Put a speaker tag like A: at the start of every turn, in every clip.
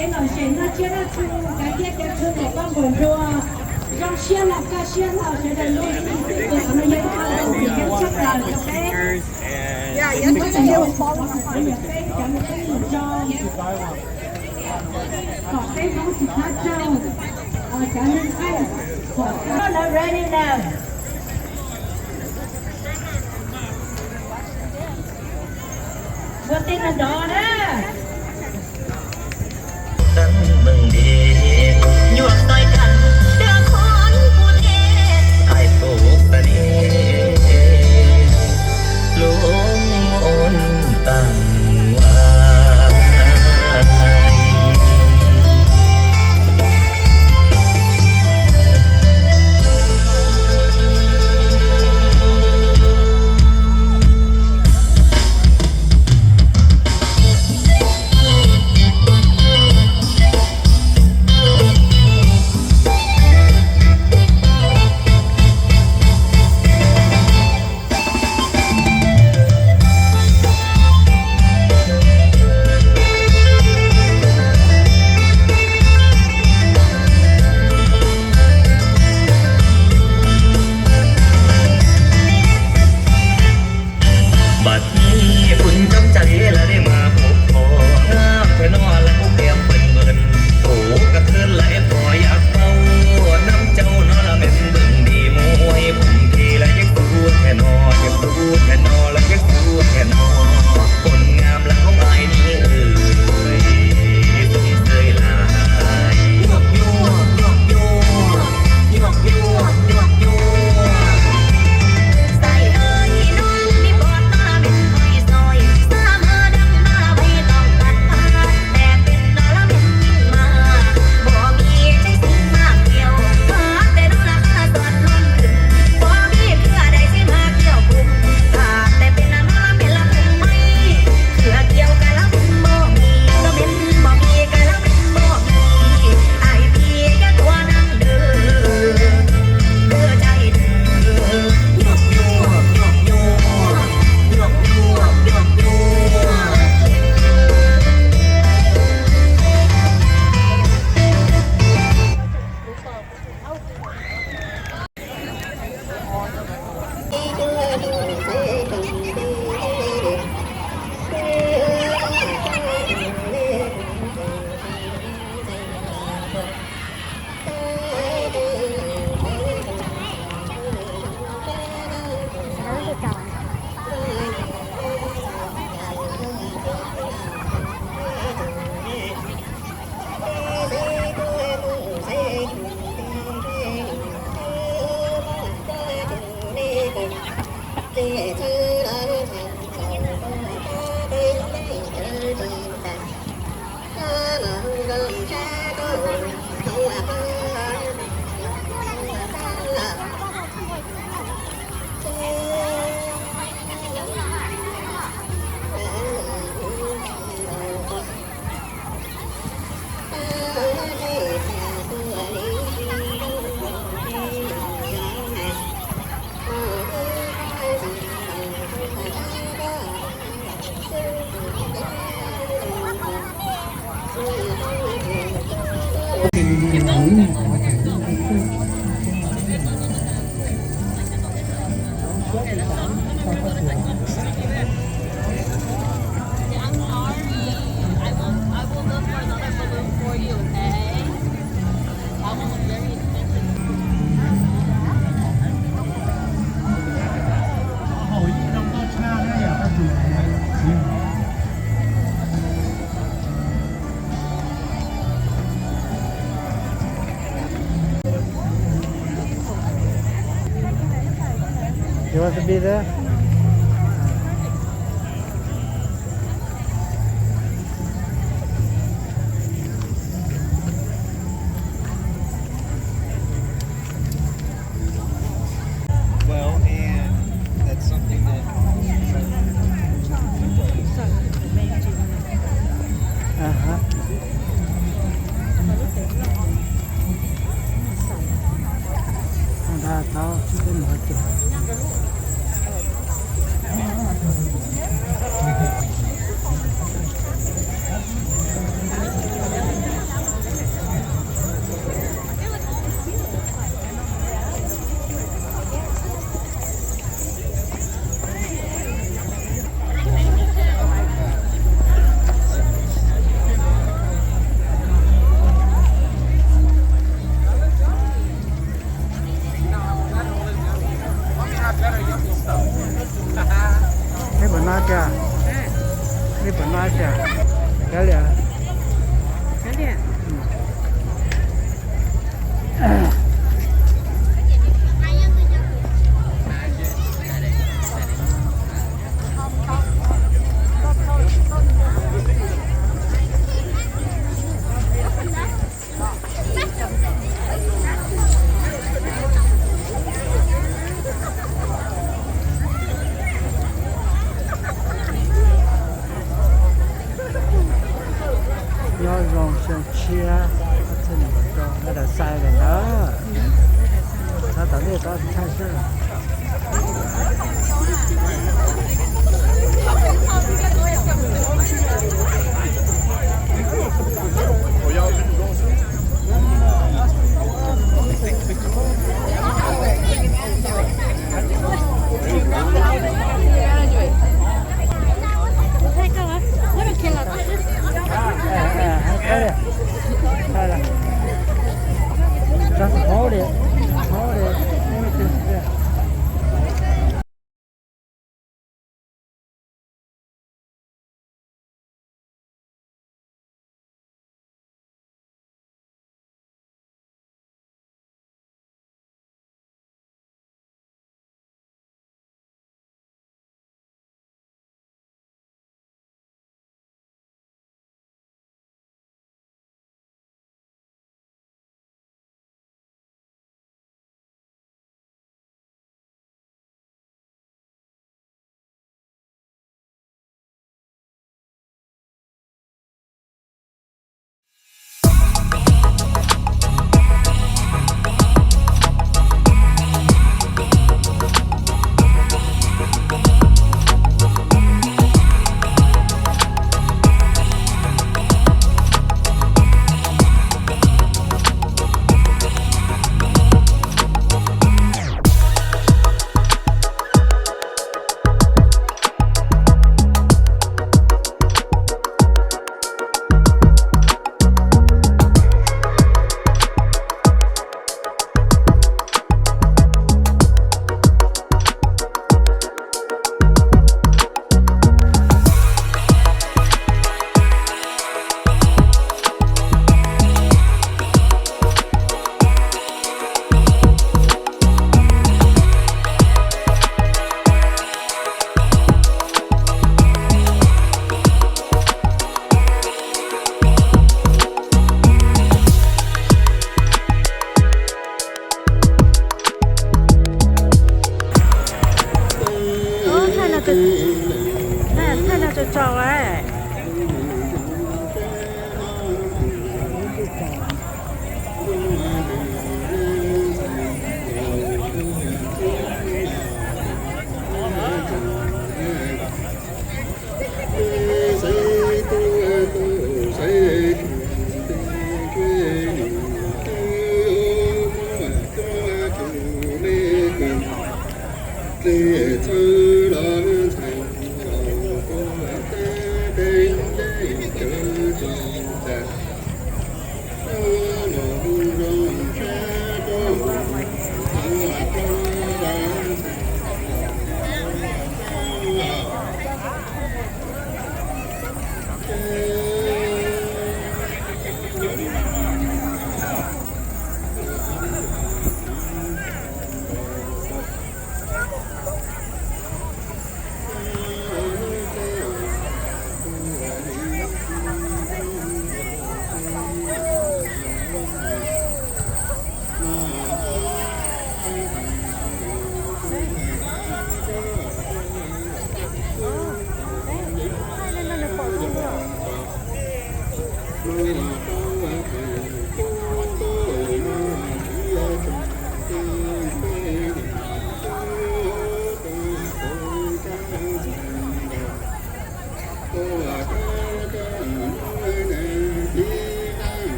A: 给老先那接了出，感觉给出来帮工作，让先了个先了，现在弄这个什么也看到别人吃了，对。
B: Yeah, yesterday it was falling
A: 也非咱们非一张，好，非常喜欢张，咱们看，好，now ready now。我盯着着呢。
C: กันเบิ่งดียวกต่อยกันเด้อคนผู้เทไอ้โปกตะนีลงมนตั้งไว้บัดนี้คุณจำใจและได้มาพบพองามแค่นอนและผู้แก้มเป็นเงินโอ้กระเทือนไหลพออยากเมาน้ำเจ้านอละแม่นเบิ่งดีมวยผมทีและยักสู้แค่นอยักสู้แค่นอและยักสู้แค่นอคนงามและของอายนี่เอ่ยต้องเคยลายยวกยวกยวกยวกยวกยวกยวกยวกใส่เอ้ยน้องมีบอดน้องละเป็นอ้อยซอยสามดังน้องละไม่ต้องตัดผ้าแต่เป็นน้องละเป็นยิ่งมาบ่มีใจสิ่งมากเกี่ยวแต่น้องละข้าสอดล้นขึ้นบ่มีเพื่อใดสิมาเกี่ยวปุ่มแต่เป็นน้องละเป็นละปุ่มไม่เพื่อเกี่ยวกันละปุ่มบ่มีก็เป็นบ่มีกันละเป็นบ่มีไอ้พี่อย่าตัวนั่งเด้อเพื่อใจเด้อยกยวกยกยวกยกยวกยกยวก
D: You want to be there?
E: Well, and that's something that
D: Uh-huh. ถ้าเขาเป็นหัวใจ日本马甲，漂亮。
B: 看见。
D: 要让先吃啊，这里头那点塞的呢，他到那到菜市了。开了，这是好的，好的，那个就是这样。
B: 看到就照哎。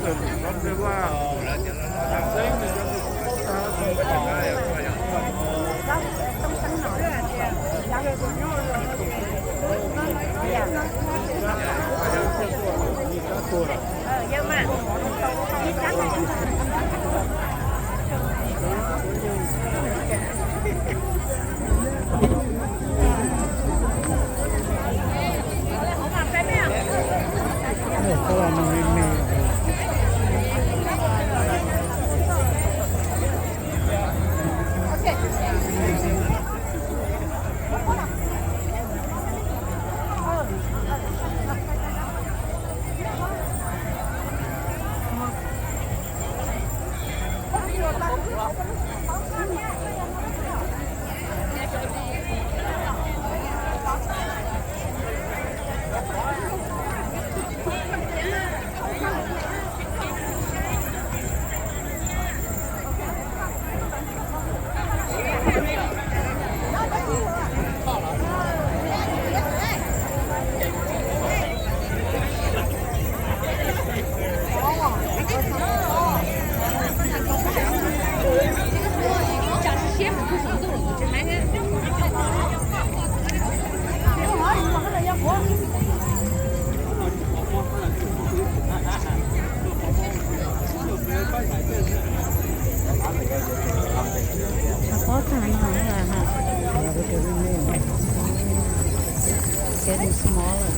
B: เยอะมากนี่จัง
D: 那后来那没。
B: เฉพาะทางของเราค่ะ getting smaller